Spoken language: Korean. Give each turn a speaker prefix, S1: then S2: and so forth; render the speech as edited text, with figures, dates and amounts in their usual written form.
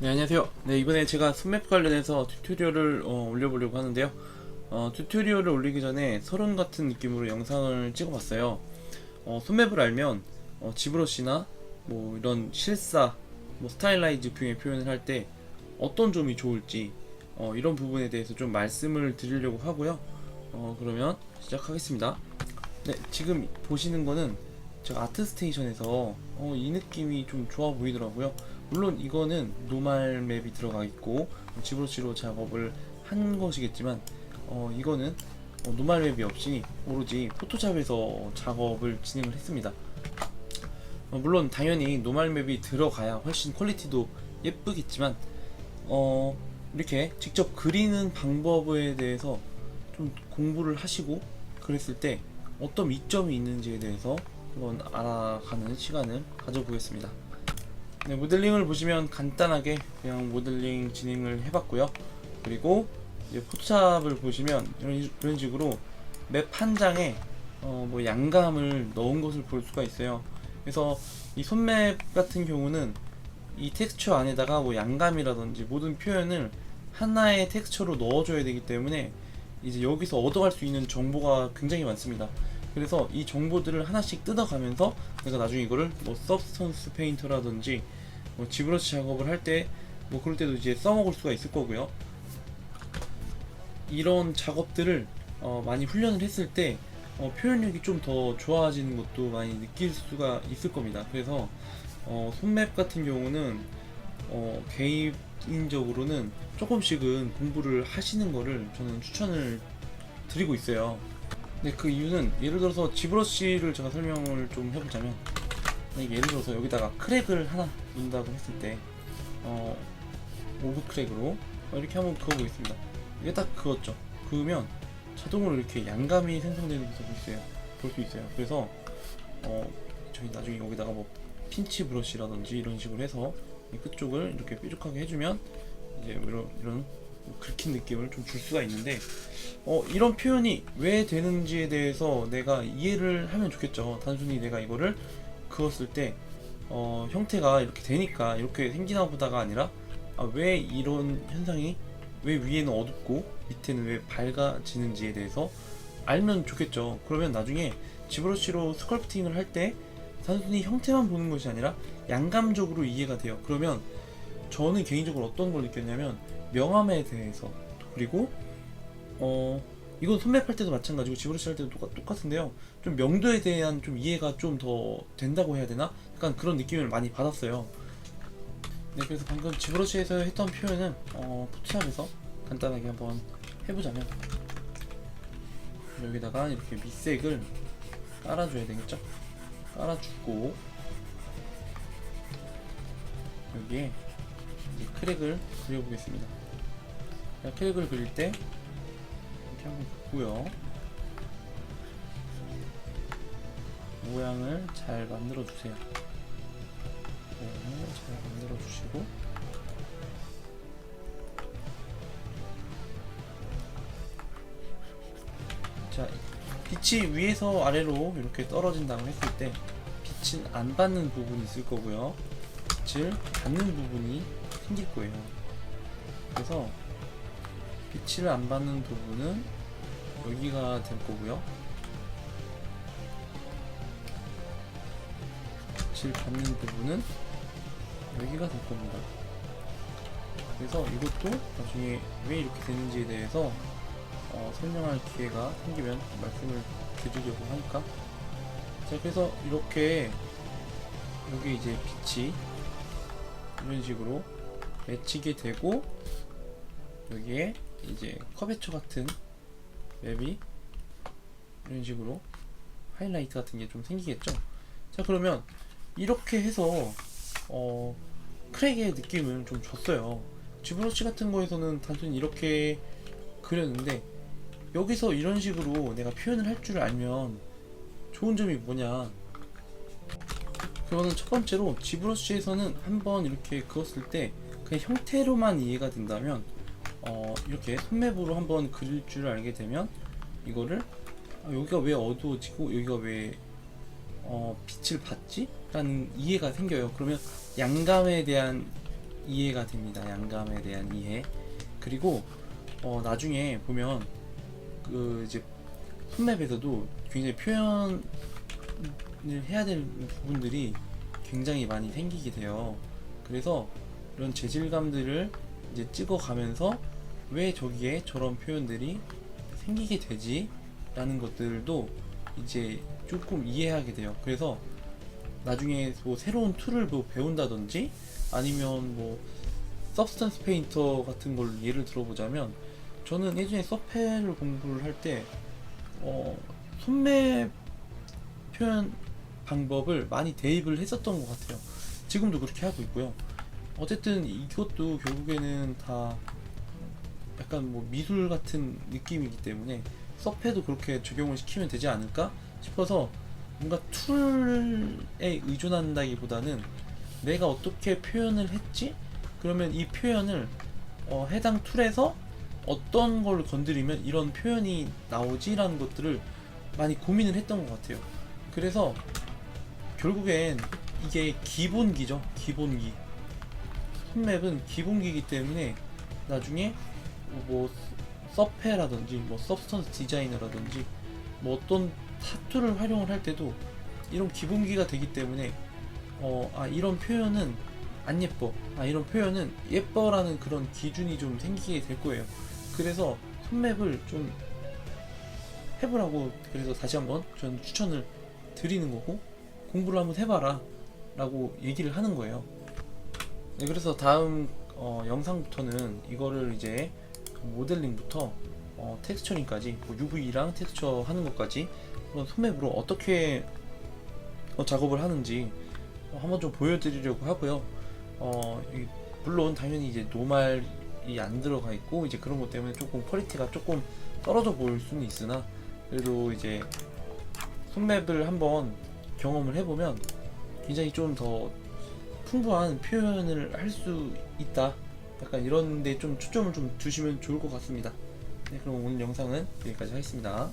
S1: 네, 안녕하세요. 네, 이번에 제가 손맵 관련해서 튜토리얼을 올려보려고 하는데요. 튜토리얼을 올리기 전에 서론 같은 느낌으로 영상을 찍어봤어요. 손맵을 알면 지브러시나 뭐 이런 실사, 뭐 스타일라이즈 뷰의 표현을 할 때 어떤 점이 좋을지 이런 부분에 대해서 좀 말씀을 드리려고 하고요. 그러면 시작하겠습니다. 네, 지금 보시는 거는 제가 아트스테이션에서 이 느낌이 좀 좋아 보이더라고요. 물론 이거는 노말 맵이 들어가 있고 지브러시로 작업을 한 것이겠지만 이거는 노말 맵이 없이 오로지 포토샵에서 작업을 진행을 했습니다. 물론 당연히 노말 맵이 들어가야 훨씬 퀄리티도 예쁘겠지만 이렇게 직접 그리는 방법에 대해서 좀 공부를 하시고 그랬을 때 어떤 이점이 있는지에 대해서 한번 알아가는 시간을 가져보겠습니다. 네, 모델링을 보시면 간단하게 그냥 모델링 진행을 해봤고요. 그리고 이제 포토샵을 보시면 이런 식으로 맵 한 장에 뭐 양감을 넣은 것을 볼 수가 있어요. 그래서 이 손맵 같은 경우는 이 텍스처 안에다가 뭐 양감이라든지 모든 표현을 하나의 텍스처로 넣어줘야 되기 때문에 이제 여기서 얻어갈 수 있는 정보가 굉장히 많습니다. 그래서 이 정보들을 하나씩 뜯어가면서 내가 나중에 이거를 뭐 서브스턴스 페인터라든지 뭐 지브러시 작업을 할 때 뭐 그럴 때도 이제 써먹을 수가 있을 거고요. 이런 작업들을 많이 훈련을 했을 때 표현력이 좀 더 좋아지는 것도 많이 느낄 수가 있을 겁니다. 그래서 손맵 같은 경우는 개인적으로는 조금씩은 공부를 하시는 거를 저는 추천을 드리고 있어요. 네, 그 이유는 예를 들어서 지브러시를 제가 설명을 좀 해보자면 예를 들어서 여기다가 크랙을 하나 넣는다고 했을 때 오브 크랙으로 이렇게 한번 그어보겠습니다. 이게 딱 그었죠. 그으면 자동으로 이렇게 양감이 생성되는 것을 볼 수 있어요. 그래서 저희 나중에 여기다가 뭐 핀치 브러쉬라든지 이런 식으로 해서 끝쪽을 이렇게 뾰족하게 해주면 이제 이런 긁힌 느낌을 좀 줄 수가 있는데 이런 표현이 왜 되는지에 대해서 내가 이해를 하면 좋겠죠. 단순히 내가 이거를 그었을 때 형태가 이렇게 되니까 이렇게 생기나 보다가 아니라 왜 이런 현상이 왜 위에는 어둡고 밑에는 왜 밝아지는지에 대해서 알면 좋겠죠. 그러면 나중에 지브러시로 스컬프팅을 할 때 단순히 형태만 보는 것이 아니라 양감적으로 이해가 돼요. 그러면 저는 개인적으로 어떤 걸 느꼈냐면 명암에 대해서 그리고 이건 손맵 할 때도 마찬가지고 지브러시 할 때도 똑같은데요. 좀 명도에 대한 좀 이해가 좀 더 된다고 해야 되나? 약간 그런 느낌을 많이 받았어요. 네, 그래서 방금 지브러시에서 했던 표현은 포토샵에서 간단하게 한번 해보자면 여기다가 이렇게 밑색을 깔아줘야 되겠죠? 깔아주고 여기에 이제 크랙을 그려보겠습니다. 크랙을 그릴 때 이렇게 한번 긋고요. 모양을 잘 만들어 주세요. 모양을 잘 만들어 주시고 자, 빛이 위에서 아래로 이렇게 떨어진다고 했을 때 빛은 안 받는 부분이 있을 거고요. 빛을 받는 부분이 생길 거예요. 그래서 빛을 안 받는 부분은 여기가 될 거고요. 빛을 받는 부분은 여기가 될 겁니다. 그래서 이것도 나중에 왜 이렇게 되는지에 대해서 설명할 기회가 생기면 말씀을 드리려고 하니까 자, 그래서 이렇게 여기 이제 빛이 이런 식으로 맺히게 되고 여기에 이제 커베처 같은 맵이 이런 식으로 하이라이트 같은 게 좀 생기겠죠. 자, 그러면 이렇게 해서 크랙의 느낌을 좀 줬어요. 지브러시 같은 거에서는 단순히 이렇게 그렸는데 여기서 이런 식으로 내가 표현을 할 줄 알면 좋은 점이 뭐냐, 그거는 첫 번째로 지브러시에서는 한번 이렇게 그었을 때 그냥 형태로만 이해가 된다면 이렇게 손맵으로 한번 그릴 줄 알게 되면 이거를 여기가 왜 어두워지고 여기가 왜 빛을 받지? 라는 이해가 생겨요. 그러면 양감에 대한 이해가 됩니다. 양감에 대한 이해. 그리고 나중에 보면 그 이제 폰맵에서도 굉장히 표현을 해야 될 부분들이 굉장히 많이 생기게 돼요. 그래서 이런 재질감들을 이제 찍어가면서 왜 저기에 저런 표현들이 생기게 되지? 라는 것들도 이제 조금 이해하게 돼요. 그래서 나중에 뭐 새로운 툴을 뭐 배운다든지 아니면 뭐 서브스턴스 페인터 같은 걸 예를 들어보자면, 저는 예전에 서페를 공부를 할 때 손맵 표현 방법을 많이 대입을 했었던 것 같아요. 지금도 그렇게 하고 있고요. 어쨌든 이것도 결국에는 다 약간 뭐 미술 같은 느낌이기 때문에 서페도 그렇게 적용을 시키면 되지 않을까 싶어서, 뭔가 툴에 의존한다기보다는 내가 어떻게 표현을 했지? 그러면 이 표현을 해당 툴에서 어떤 걸 건드리면 이런 표현이 나오지라는 것들을 많이 고민을 했던 것 같아요. 그래서 결국엔 이게 기본기죠. 기본기. 폰맵은 기본기이기 때문에 나중에 뭐 서페라든지 뭐 서브스턴스 디자이너라든지 뭐 어떤 타투를 활용을 할 때도 이런 기본기가 되기 때문에 이런 표현은 안 예뻐, 이런 표현은 예뻐라는 그런 기준이 좀 생기게 될 거예요. 그래서 손맵을 좀 해보라고, 그래서 다시 한번 전 추천을 드리는 거고, 공부를 한번 해봐라 라고 얘기를 하는 거예요. 네, 그래서 다음 영상부터는 이거를 이제 모델링부터 텍스처링까지, 뭐 UV랑 텍스처 하는 것까지 그런 손맵으로 어떻게 작업을 하는지 한번 좀 보여드리려고 하고요. 물론 당연히 이제 노말이 안 들어가 있고 이제 그런 것 때문에 조금 퀄리티가 조금 떨어져 보일 수는 있으나, 그래도 이제 손맵을 한번 경험을 해보면 굉장히 좀 더 풍부한 표현을 할 수 있다, 약간 이런 데 좀 초점을 좀 두시면 좋을 것 같습니다. 네, 그럼 오늘 영상은 여기까지 하겠습니다.